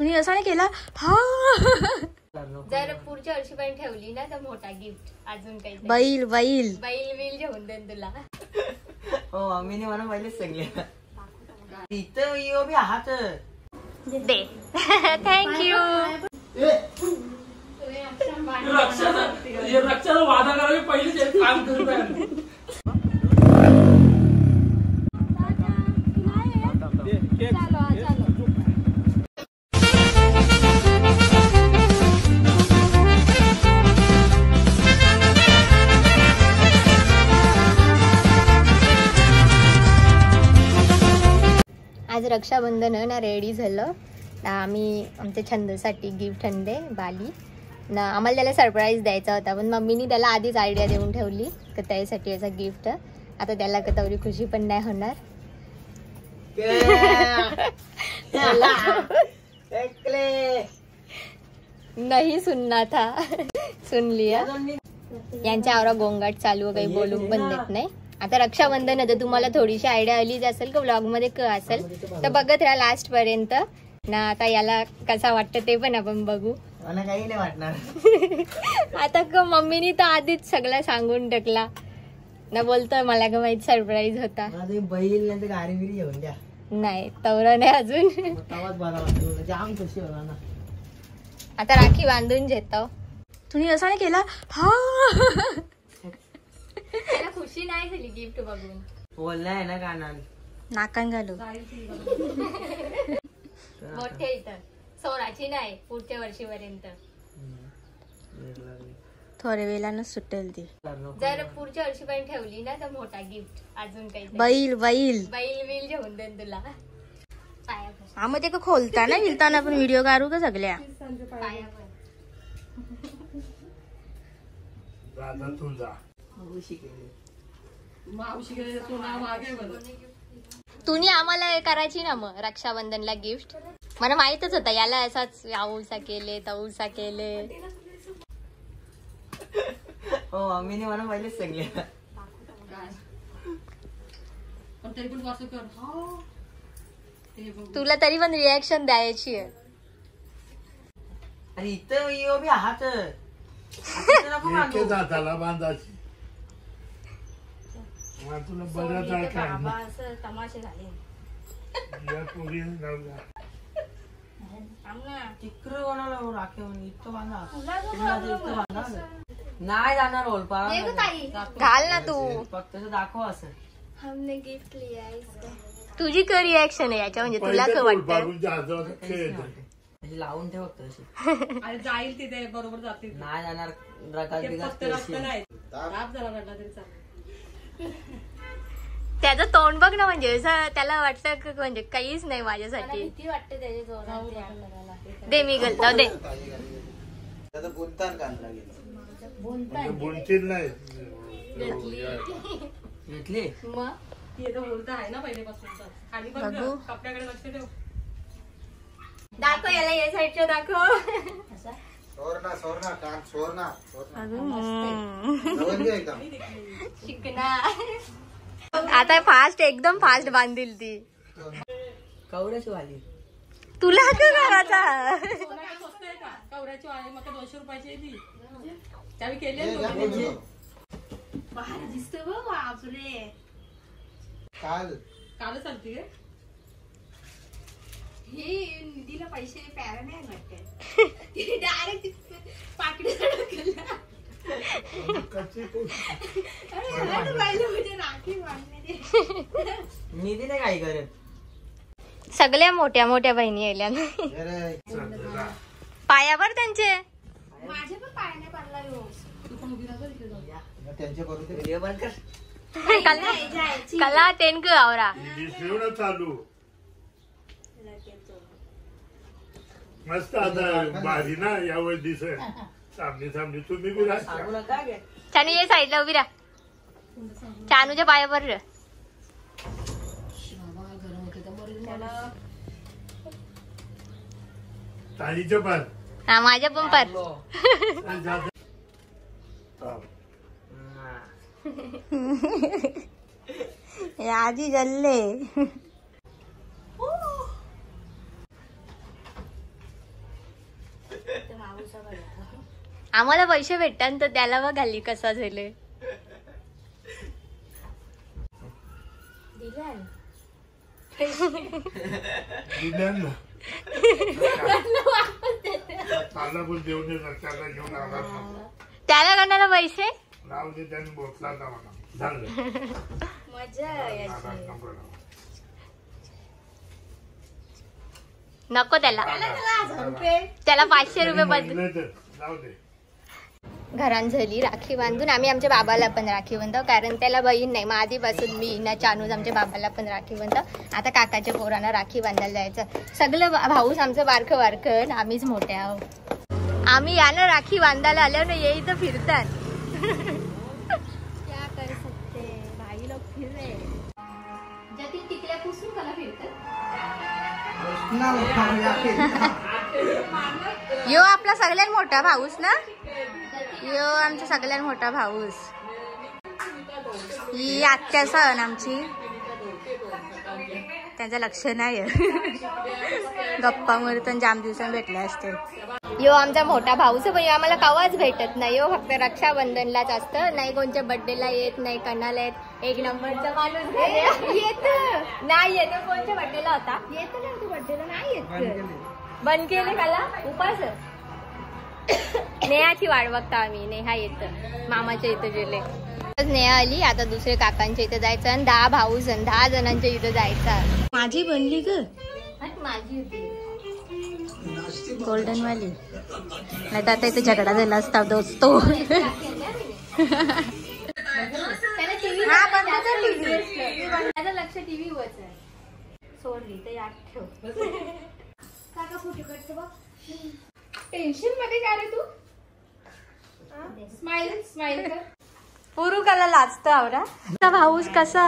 तुम्ही असं नाही केला हा जर पुढच्या वर्षी पण ठेवली ना तर मोठा गिफ्ट अजून काही बैल बैल बैल बिल घेऊन देईन तुला. हो मम्मीने मला पहिलेच सांगितलं इथं येऊ बी आहात दे. थँक्यू. रक्षाला वादा करावे पहिलेच काम करून राहिले. आज रक्षाबंधन ना रेडी झालं आम्ही आमच्या छंदसाठी गिफ्ट आणले बाली ना. आम्हाला त्याला सरप्राईज द्यायचा होता पण मम्मीनी त्याला आधीच आयडिया देऊन ठेवली की त्यासाठी याचा गिफ्ट. आता त्याला तेवढी खुशी पण नाही होणार. नाही सुनना था सुन लिया. यांच्या आवरा गोंगाट चालू काही बोलून पण देत नाही. आता रक्षाबंधन आहे तर तुम्हाला थोडीशी आयडिया आलीच असेल का व्लॉग मध्ये असेल तर बघत राहा लास्ट पर्यंत ना. आता याला कसा वाटतं ते पण आपण बघू. मला काही नाही वाटणार. आता मम्मीनी तर आधीच सगळं सांगून टाकला ना. बोलतोय मला का माहित सरप्राईज होता. बैल नाही तर गाडी बिरी घेऊन द्या. नाही तवरा नाही अजून. जाम खुशी होणार ना. आता राखी बांधून घेतो. तुम्ही असं नाही केला हा खुशी नाही झाली गिफ्ट बघून. बोललाय ना कानान नाकान घालू. मोठे इथं सोराची नाही पुढच्या वर्षीपर्यंत. थोड्या वेळानं सुटेल ती. जर पुढच्या वर्षी पण ठेवली ना तर मोठा गिफ्ट अजून काही बैल बैल बैल बिल घेऊन देईन तुला. हा मग ते का खोलताना विलताना आपण व्हिडिओ काढू का सगळ्या. तुम्ही आम्हाला करायची ना मग रक्षाबंधनला गिफ्ट. मला माहितच होता याला असाच याऊसा केले तऊसा केले. हो मम्मीने मला पहिलेच सांगितलं. तुला तरी पण रिॲक्शन द्यायची आहे. अरे इथं येऊ बी आहात दादाला बांधायची. तुला बऱ्याच तमाशे झाले. तिकडे कोणाला राखे इतकं बांधा नाही जाणार ओळपा. घाल ना तू फक्त दाखव असं. हमने गिफ्ट लिया तुझी काय रिॲक्शन आहे याच्या म्हणजे तुला काय वाटतं. लावून ठेव फक्त जाईल तिथे बरोबर जातील. नाही जाणार. त्याचं तोंड बघ ना म्हणजे त्याला वाटतं म्हणजे काहीच नाही माझ्यासाठी. किती वाटते त्याच्या दे मी जाऊ दे. बोलतील नाही घेतली मग बोलता आहे ना पहिलेपासून. खाली बघ कपड्याकडे लक्ष ठेव. दाखव याला या साईडच्या दाखव. शिकना. आता फास्ट एकदम फास्ट बांधील ती. कवड्याची वाली तुला काय करायचा. कवड्याची आहे मग 200 रुपयाची ती त्यावेळी केली. बाहेर दिसते बापरे. कालच चालती गे हे निधीला पैसे प्यारा नाही वाटत. डायरेक्ट पाकिट निधीने काय करत. सगळ्या मोठ्या मोठ्या बहिणी आल्या पायावर त्यांचे. माझे पण पाय नाही पडला. कला तेन आवरा चालू मस्त. आता भारी ना यावर दिस सामने सामने तुम्ही बी चानू ये साईडला उभी राहा. चानूच्या पायावर र. ताईच्या पण हा माझ्या पण पर. आजी जल्ले आम्हाला पैसे भेटतात तर त्याला बघ घाली कसा झाले. त्याला करण्याला पैसे नको त्याला 500 रुपये बदल. घरात झाली राखी बांधून आम्ही आमच्या बाबाला पण राखी बांधतो, कारण त्याला बहीण नाही. मग आधीपासून मी ना चानूज आमच्या बाबाला पण राखी बांधतो. आता काकाच्या पोरांना राखी बांधायला जायचं. सगळं भाऊस आमचं बारकं बारकं, आम्हीच मोठे आहो. आम्ही यानं राखी बांधायला आलो ना, येई तर फिरतात. क्या कर सकते भाई लोग फिर रहे. जती टिकल्या पुसून कला फिरतात. यो आपला सगळ्यात मोठा भाऊस ना, यो आमचा सगळ्यात मोठा भाऊस. ही आत्या सण आमची, त्यांचं लक्ष नाही. गप्पा मारताना जाम दिवसांनी भेटले असते. यो आमचा मोठा भाऊस, पण आम्हाला कवाच भेटत नाही. यो फक्त रक्षाबंधनलाच असतं, नाही कोणत्या बर्थडेला येत नाही, कणाला येत. एक नंबरचा माणूस येत नाही, येत कोणत्या बर्थडेला होता, येत ना तू बर्थडेला नाही येत. बंद केले काला उपास. नेहाची वाट बघता आम्ही. नेहा येत मामाच्या इथं गेले. नेहा आली. आता दुसरे काकांच्या इथं जायचं आणि 10 भाऊस 10 जणांच्या इथं जायचं. माझी बनली ग, माझी होती गोल्डन वाली. नाही तर आता इथे झगडा झाला असता दोस्तो. लक्ष टीव्ही वर सोडली तर याद ठेव. काका फोटो काढतो बघ. टेन्शन मध्ये काय रे तू. स्माइल स्माइल कर. पुरू काला लाजत आवरा. भाऊस कसा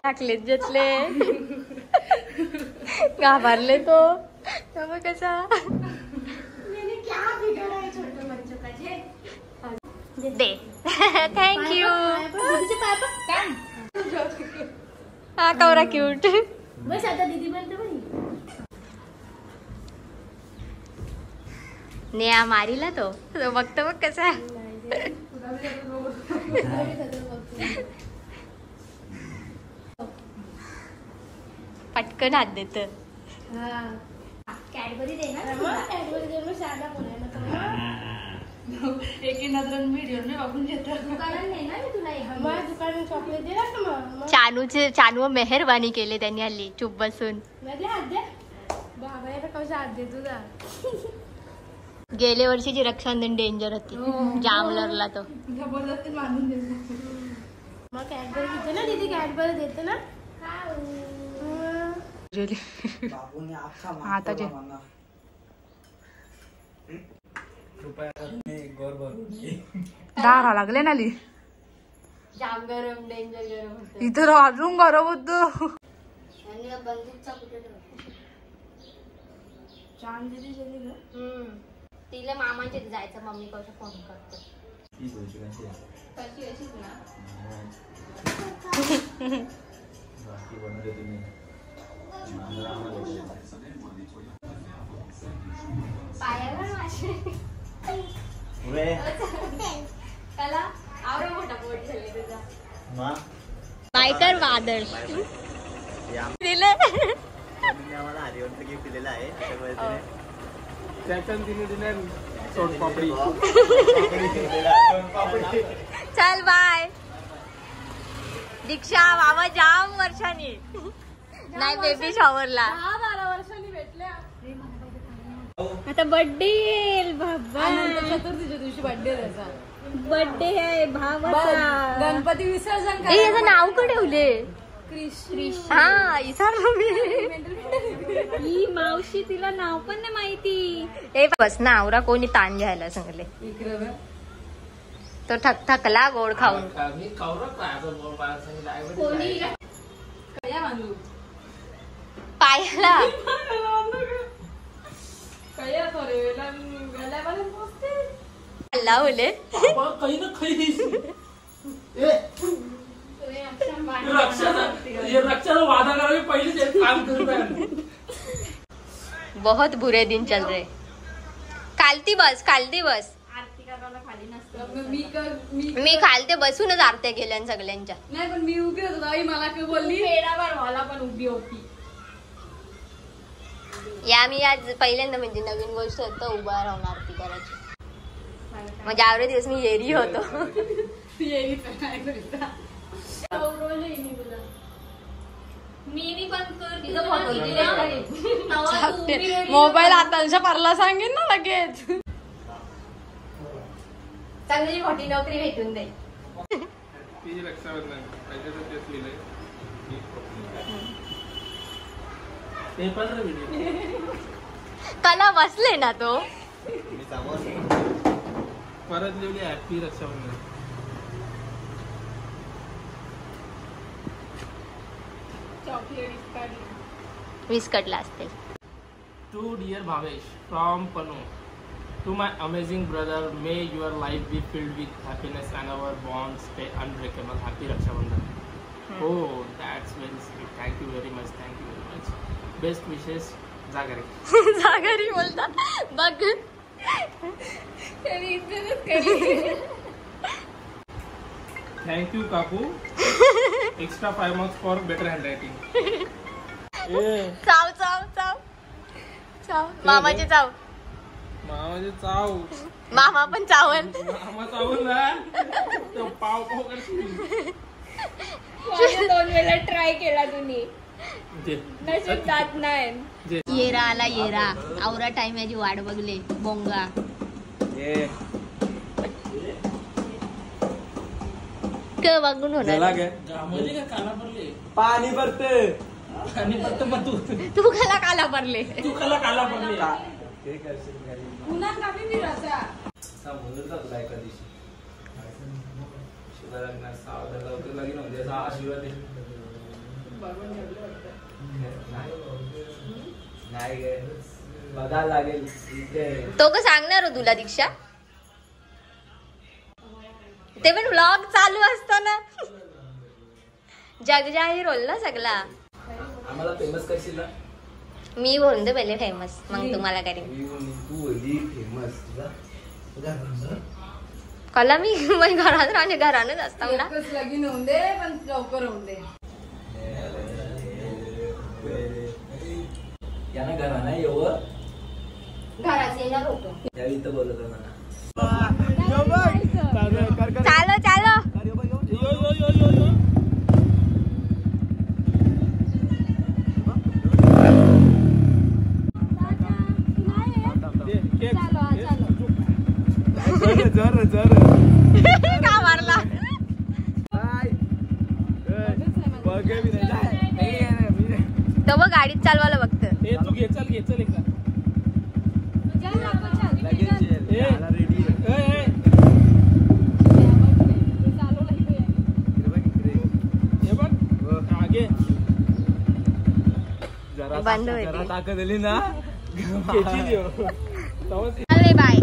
टाकले जतले घाबरले तो कसा. दे थँक्यू. हा कवरा क्यूट. बस आता दीदी बनते बघ. नेहा मारीला तो बघतो बघ कसा. पटकन हात देत. कॅडबरी दे ना. कॅडबरी दे ना. शाळा चानू मेहरबानी केले त्यांनी हल्ली चुप बसून. गेल्या वर्षीची रक्षाबंधन डेंजर होती. जाम लढला तो. कॅडबरी देते ना दीदी. कॅडबरी देते ना. दारा लागले ना ली. जाम गरम डेंजर गरम होत. इथं अजून गरम होत. तिला मामाच्या जायचं. मम्मी कसं फोन करतो. बायकर वादळ दिलं. आर्यवंत गिफ्ट दिलेलं आहे. चल बाय. दीक्षा बाबा जाम वर्षांनी नाही बेबी शॉवरला. 12 वर्षांनी भेटल्या. आता बर्थडे येईल बाबा. चतुर्थीच्या दिवशी बर्थडे त्याचा. बर्थडे आहे भावाचा. गणपती विसर्जन. याचं नाव का ठेवले. क्रिश. हा विचारलो मी. ही मावशी तिला नाव पण नाही माहिती. ए बस ना आवरा. कोणी ताण घ्यायला सांगले. तो थकला गोड खाऊन. पायाला बोले रक्षाचा वादा करावे पहिले काम करू. बहुत बुरे दिन चल रहे. खालती बस. आरती करायला खाली नसतं. मी खालते बसूनच आरत्या केल्या सगळ्यांच्या. नाही पण मी उभी होतो आई मला काय बोलली पेडावर मला पण उभी होती. या मी आज पहिल्यांदा म्हणजे नवीन गोष्ट होतं उभा राहून आरती करायची. म्हणजे आवडे दिवस मी येरी होतो. मोबाईल आता परला सांगेन ना लगेच. चांगली मोठी नोकरी भेटून दे. कला बसले ना तो परत लिहिली हॅपी रक्षाबंधन. विस्कटला असते. To dear Bhavesh from Panu. To my amazing brother, may your life be filled with happiness and our bond stay unbreakable. Happy Raksha Bandhan. Oh, that's very sweet. Thank you very much. Best wishes, Zagari. जागरी बोलता बघ. Thank you, Kaku. Extra 5 marks for better handwriting. चाव मामाची चाव. मामाचे चाव. मामा पण चावल. मामा चावल ना तो पाव करशील. 2 वेळा ट्राय केला तुम्ही. नशीब जात नाही. येरा आला येरा. आवरा टाइम याची वाट बघले बोंगा. क बघून होणार. पाणी भरते. मग तू खाला काला पडले. काला पडले. पुन्हा कमी मी रसा. नाही बघायला लागेल. तो का सांगणार हो तुला दीक्षा. ते पण व्लॉग चालू असतो ना. जगजाहीर होल ना सगळा. आम्हाला फेमस करशील ना. मी बोलून दे पहिले फेमस मग तुम्हाला करेन. कला मी घरात राहणे घरानच असता ना. लगीन होऊन दे पण लवकर होऊन दे. यांना घरा नाही येऊ. घरात येणार होतो. इथं बोलत मला. चालो चालो. का मारला. तो बघ गाडीत चालवायला बघत. तू घे चल एकदा. बंद जरा ताकद दिली ना. बाय.